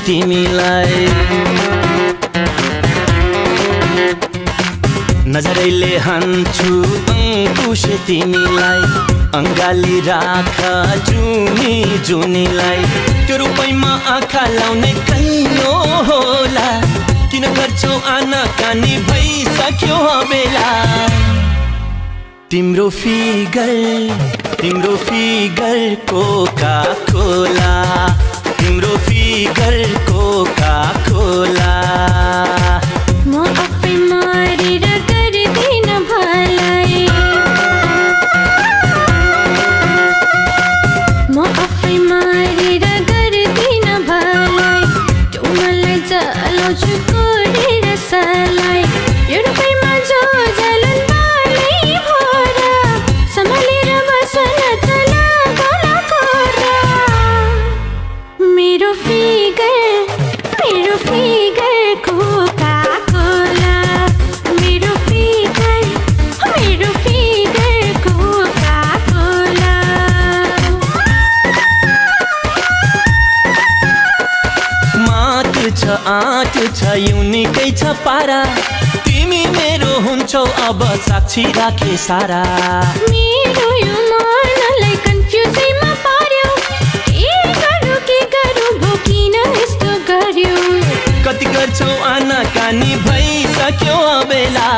तिमीलाई नजरैले हान्छु अंकुश तिमीलाई अंगाली राख जुनी जुनीलाई त्यो रूपैमा आँखा लाउने कैयो होला किन गर्छौ आना कानी भइसक्यो बेला तिम्रो फिगर कोका कोला तिम्रो फिगर कोका कोला म आफै मारेर गर्दिन भलाई म आफै मारेर गर्दिन भलाई त्यो मलाई जलाउँछु कोरेर सलाई यो रूपैमा जो जलन बालै भरा सम्हालेर बसन तला गला कोरा मेरो फिगर कोका कोला मेरो फिगर कोका कोला मात छ आँट छ युनिकै छ पारा तिमी मेरो हुन्छौ अब साक्षी राखे सारा मेरो यो मनलाई कन्फ्युजैमा पार्यो के गरौँ भो किन यस्तो गर्यो कति गर्छौ आना कानी भइसक्यो बेला